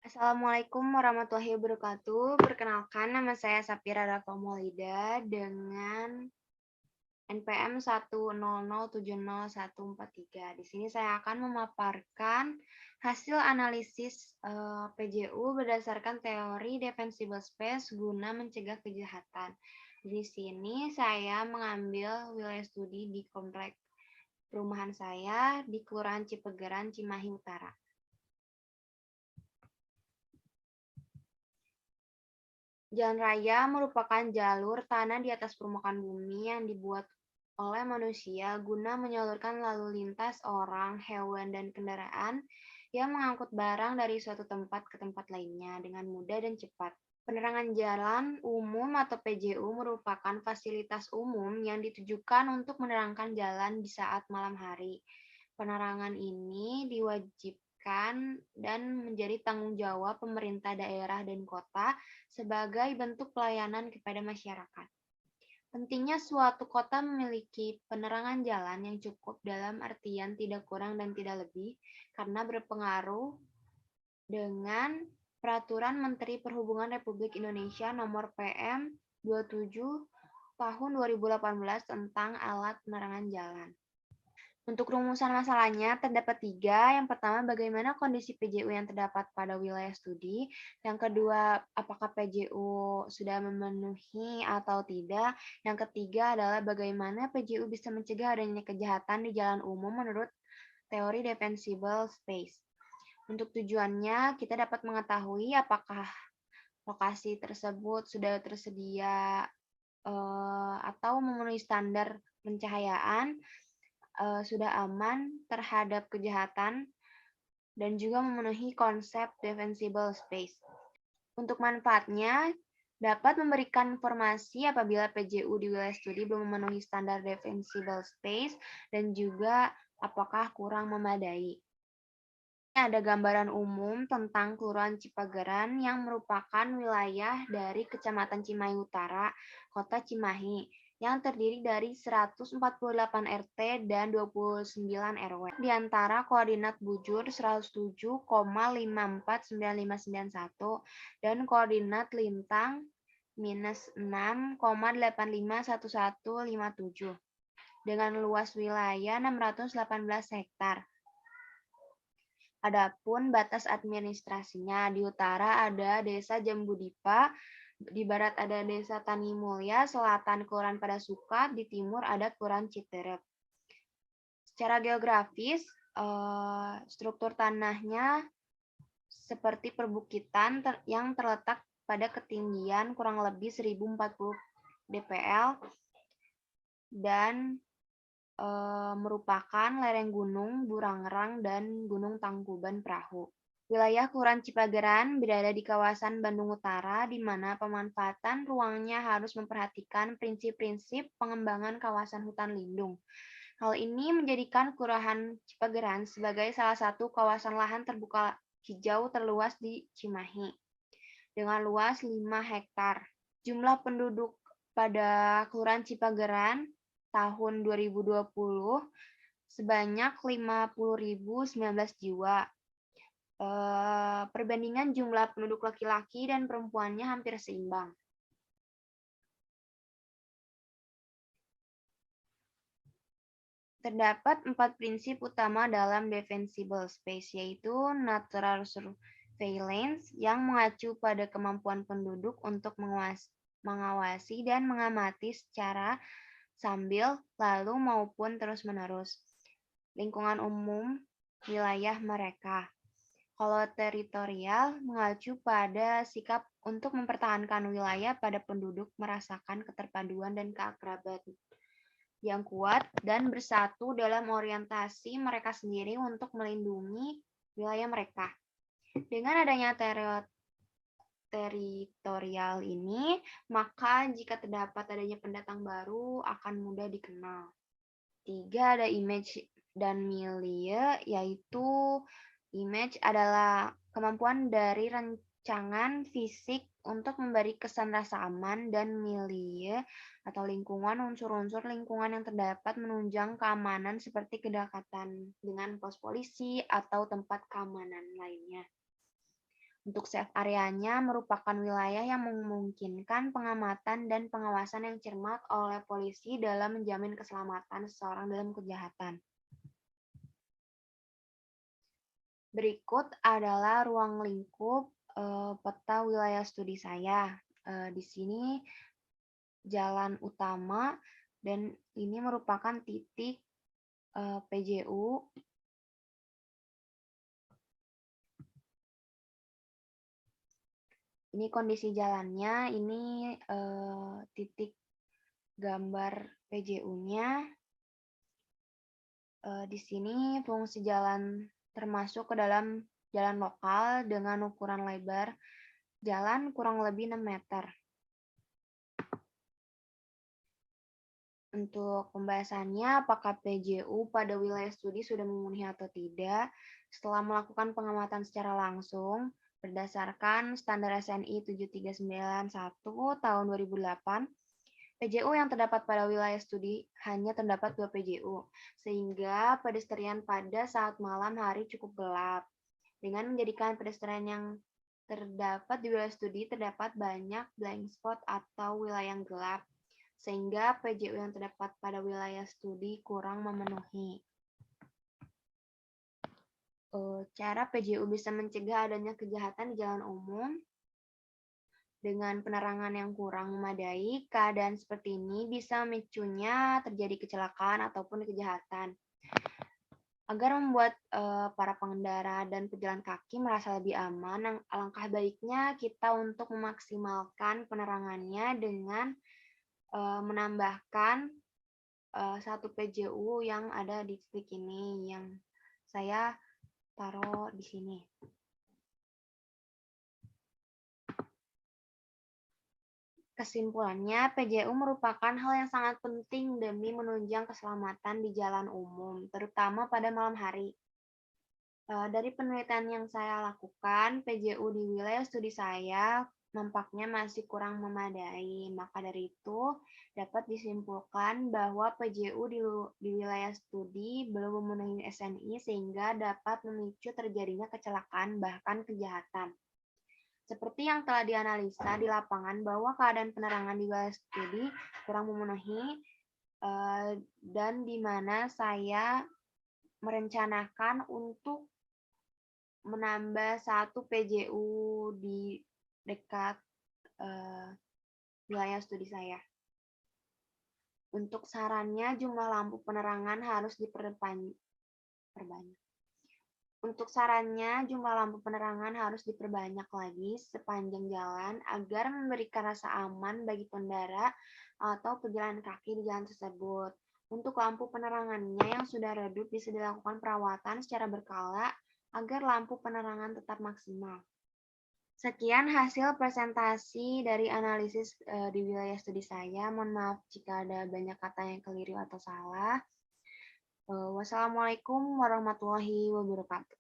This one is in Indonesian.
Assalamualaikum warahmatullahi wabarakatuh. Perkenalkan, nama saya Sapira Rafa Maulida dengan NPM 100707143. Di sini saya akan memaparkan hasil analisis PJU berdasarkan teori defensible space guna mencegah kejahatan. Di sini saya mengambil wilayah studi di komplek perumahan saya di Kelurahan Cipegeran, Cimahi Utara. Jalan raya merupakan jalur tanah di atas permukaan bumi yang dibuat oleh manusia guna menyalurkan lalu lintas orang, hewan, dan kendaraan yang mengangkut barang dari suatu tempat ke tempat lainnya dengan mudah dan cepat. Penerangan jalan umum atau PJU merupakan fasilitas umum yang ditujukan untuk menerangkan jalan di saat malam hari. Penerangan ini diwajibkan dan menjadi tanggung jawab pemerintah daerah dan kota sebagai bentuk pelayanan kepada masyarakat. Pentingnya suatu kota memiliki penerangan jalan yang cukup dalam artian tidak kurang dan tidak lebih, karena berpengaruh dengan Peraturan Menteri Perhubungan Republik Indonesia Nomor PM 27 Tahun 2018 tentang alat penerangan jalan. Untuk rumusan masalahnya terdapat tiga. Yang pertama, bagaimana kondisi PJU yang terdapat pada wilayah studi. Yang kedua, apakah PJU sudah memenuhi atau tidak. Yang ketiga adalah bagaimana PJU bisa mencegah adanya kejahatan di jalan umum menurut teori defensible space. Untuk tujuannya, kita dapat mengetahui apakah lokasi tersebut sudah tersedia atau memenuhi standar pencahayaan, sudah aman terhadap kejahatan, dan juga memenuhi konsep defensible space. Untuk manfaatnya, dapat memberikan informasi apabila PJU di wilayah studi belum memenuhi standar defensible space dan juga apakah kurang memadai. Ada gambaran umum tentang Kelurahan Cipageran yang merupakan wilayah dari Kecamatan Cimahi Utara, Kota Cimahi, yang terdiri dari 148 RT dan 29 RW. Di antara koordinat bujur 107,549591 dan koordinat lintang minus 6,851157 dengan luas wilayah 618 hektar. Adapun batas administrasinya, di utara ada Desa Jambudipa, di barat ada Desa Tani Mulya, selatan Kelurahan Padasuka, di timur ada Kelurahan Citerep. Secara geografis, struktur tanahnya seperti perbukitan yang terletak pada ketinggian kurang lebih 1040 dpl dan merupakan lereng gunung Burangrang dan Gunung Tangkuban Perahu. Wilayah Kelurahan Cipageran berada di kawasan Bandung Utara, di mana pemanfaatan ruangnya harus memperhatikan prinsip-prinsip pengembangan kawasan hutan lindung. Hal ini menjadikan Kelurahan Cipageran sebagai salah satu kawasan lahan terbuka hijau terluas di Cimahi, dengan luas 5 hektar. Jumlah penduduk pada Kelurahan Cipageran tahun 2020 sebanyak 50.019 jiwa. Perbandingan jumlah penduduk laki-laki dan perempuannya hampir seimbang. Terdapat 4 prinsip utama dalam defensible space, yaitu natural surveillance yang mengacu pada kemampuan penduduk untuk mengawasi dan mengamati secara sambil, lalu maupun terus-menerus lingkungan umum wilayah mereka. Kalau teritorial mengacu pada sikap untuk mempertahankan wilayah pada penduduk merasakan keterpaduan dan keakraban yang kuat dan bersatu dalam orientasi mereka sendiri untuk melindungi wilayah mereka. Dengan adanya teritorial ini, maka jika terdapat adanya pendatang baru akan mudah dikenal. 3, ada image dan milieu, yaitu image adalah kemampuan dari rancangan fisik untuk memberi kesan rasa aman, dan milieu atau lingkungan, unsur-unsur lingkungan yang terdapat menunjang keamanan seperti kedekatan dengan pos polisi atau tempat keamanan lainnya. Untuk safe areanya merupakan wilayah yang memungkinkan pengamatan dan pengawasan yang cermat oleh polisi dalam menjamin keselamatan seseorang dalam kejahatan. Berikut adalah ruang lingkup peta wilayah studi saya. Di sini jalan utama dan ini merupakan titik PJU. Ini kondisi jalannya, ini titik gambar PJU-nya. Di sini fungsi jalan termasuk ke dalam jalan lokal dengan ukuran lebar jalan kurang lebih 6 meter. Untuk pembahasannya, apakah PJU pada wilayah studi sudah memenuhi atau tidak? Setelah melakukan pengamatan secara langsung, berdasarkan standar SNI 7391 tahun 2008, PJU yang terdapat pada wilayah studi hanya terdapat 2 PJU, sehingga pedestrian pada saat malam hari cukup gelap. Dengan menjadikan pedestrian yang terdapat di wilayah studi terdapat banyak blind spot atau wilayah yang gelap, sehingga PJU yang terdapat pada wilayah studi kurang memenuhi. Cara PJU bisa mencegah adanya kejahatan di jalan umum. Dengan penerangan yang kurang memadai, keadaan seperti ini bisa memicunya terjadi kecelakaan ataupun kejahatan. Agar membuat para pengendara dan pejalan kaki merasa lebih aman, alangkah baiknya kita untuk memaksimalkan penerangannya dengan menambahkan satu PJU yang ada di titik ini yang saya taruh di sini. Kesimpulannya, PJU merupakan hal yang sangat penting demi menunjang keselamatan di jalan umum, terutama pada malam hari. Dari penelitian yang saya lakukan, PJU di wilayah studi saya nampaknya masih kurang memadai. Maka dari itu, dapat disimpulkan bahwa PJU di wilayah studi belum memenuhi SNI sehingga dapat memicu terjadinya kecelakaan bahkan kejahatan. Seperti yang telah dianalisa di lapangan bahwa keadaan penerangan di wilayah studi kurang memenuhi dan di mana saya merencanakan untuk menambah satu PJU di dekat wilayah studi saya. Untuk sarannya, jumlah lampu penerangan harus diperbanyak. Untuk sarannya, jumlah lampu penerangan harus diperbanyak lagi sepanjang jalan agar memberikan rasa aman bagi pengendara atau pejalan kaki di jalan tersebut. Untuk lampu penerangannya yang sudah redup bisa dilakukan perawatan secara berkala agar lampu penerangan tetap maksimal. Sekian hasil presentasi dari analisis di wilayah studi saya. Mohon maaf jika ada banyak kata yang keliru atau salah. Wassalamualaikum warahmatullahi wabarakatuh.